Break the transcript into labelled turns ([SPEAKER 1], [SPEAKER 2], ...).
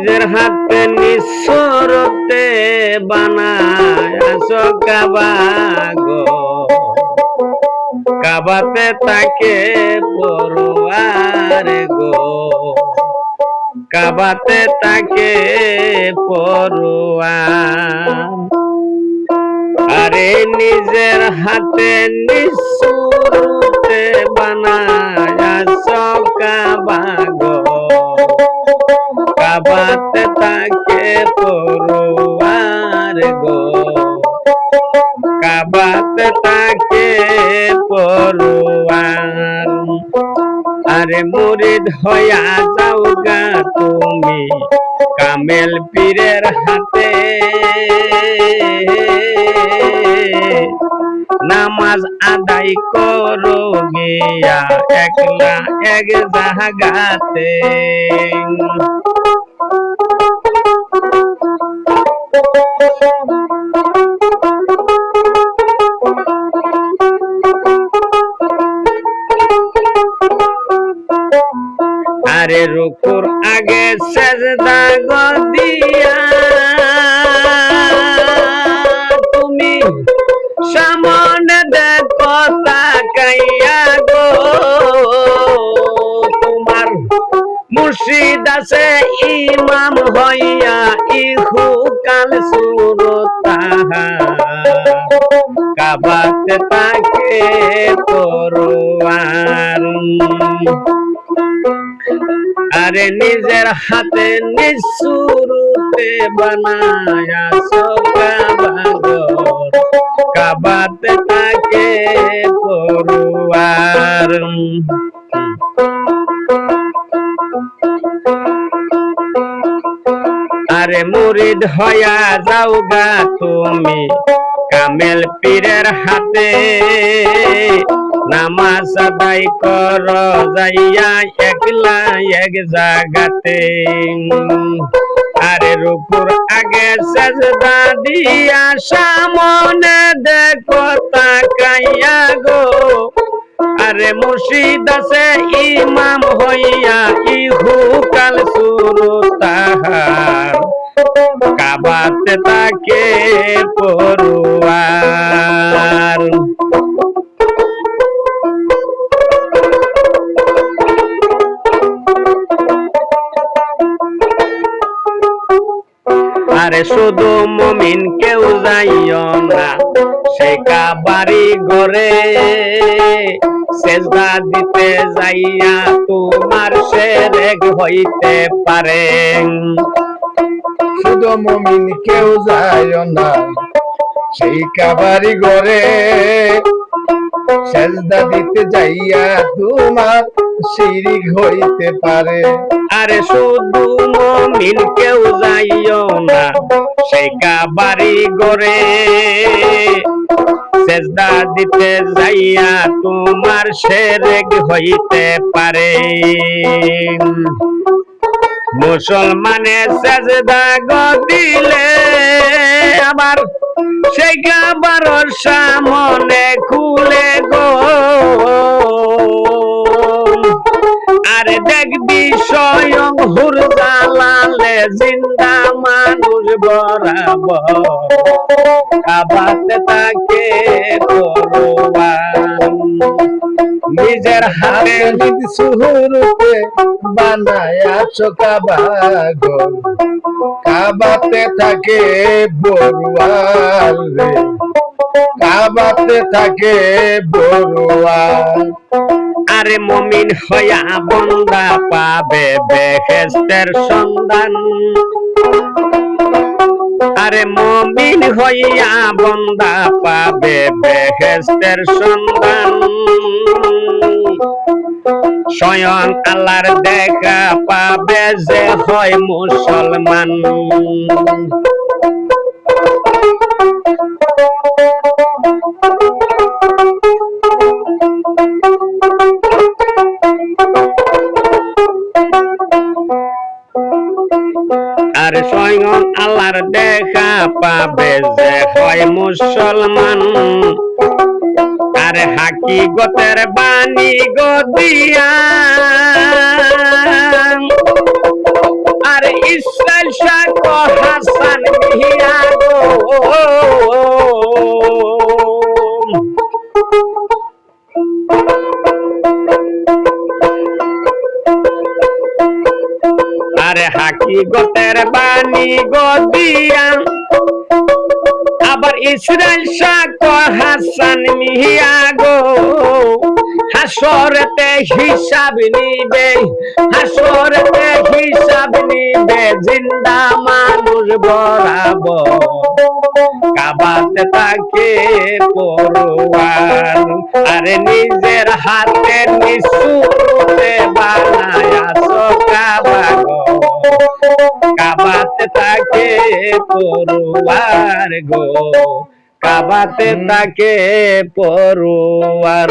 [SPEAKER 1] নিজের হাতে নিঃস্বরতে বানায়াছ কাবা গো, কাবাতে তাকে পড়ুয়ার গো, কাবাতে তাকে পড়ুয়ার। আরে নিজের হাতে নিঃস্বরতে বানায়াছ কাবা গো, কাবাতে তাকে পড়ুয়ার গো, কাবাতে তাকে পড়ুয়ার। আরে মুরিদ হইয়া যাও গা তুমি কামেল পীরের হাতে, নামাজ আদায় করো গিয়া একলা এক জায়গাতে। আরে রুকুর আগে সেজদা দিয়া তুমি সামনে দেখো তাকাইয়া গো, তোমার মুর্শিদ আছে ইমাম হইয়া ইহুকাল সুরতা, কাবাতে তাকে পড়ুয়ার। আরে নিজের হাতে নিঃস্বরতে বানায়াছ কাবা গো, কাবাতে তাকে পড়ুয়ার। আরে মুরিদ হইয়া যাও গা তুমি কামেল পীরের হাতে, নামাজ আদায় কর যাইয়া একলা এক জায়গাতে। আরে রুকুর আগে সেজদা দিয়া সামনে দেখো তাকাইয়া গো, আরে মুর্শিদ আছে ইমাম হইয়া ইহুকাল সুরতাহার, কাবাতে তাকে পড়ুয়ার। আরে শুধু মুমিন কেউ যাইও না সেই কাবারি ঘরে, সেজদা দিতে যাইয়া তোমার শিরক হইতে পারে।
[SPEAKER 2] শুধু মুমিন কেউ যাইও না সেই কাবারি ঘরে, সেজদা দিতে যাইয়া তোমার শিরক হইতে পারে।
[SPEAKER 1] আরে শুধু মুমিন কেউ যাইও না সেই কাবারি ঘরে, সেজদা দিতে যাইয়া তোমার শিরক হইতে পারে। মুসলমানে সেজদা গো দিলে আবার সেই কাবার সামনে খুলে গো, আরে দেখবি স্বয়ং হুর জালালে জিন্দা মানুষ বরাবর, কাবাতে তাকে পড়ুয়ার। নিজের হাতে
[SPEAKER 2] নিঃস্বরতে বানায়াছ কাবা গো, কাবাতে তাকে পড়ুয়ার রে, কাবাতে তাকে পড়ুয়ার।
[SPEAKER 1] আরে মুমিন হইয়া বন্দা পাবে বেহেশতের সন্ধান, আরে মুমিন হইয়া বন্দা পাবে বেহেশতের সন্ধান, স্বয়ং আল্লাহর দেখা পাবে যে হয় মুসলমান। আর স্বয়ং আল্লাহর দেখা পাবে যে হয় মুসলমান। আর হাকিকতের বাণী গো দিয়া আর ইসরাইল শাহ হাসান মিয়া গো আরে হাকিগতের বাণী গদিয়া আবার ইসরাইল শাহ হাসান মিয়া গো হাসরেতে হিসাব নিবে হাসরেতে হিসাব নিবে জিন্দা মানুষ বরাবর কাবাতে তাকে পরোয়ার আরে নিজের হাতে নিশুতে বানায়াছ কাবা গো কাবাতে তাকে পরোয়ার গো কাবাতে তাকে পরোয়ার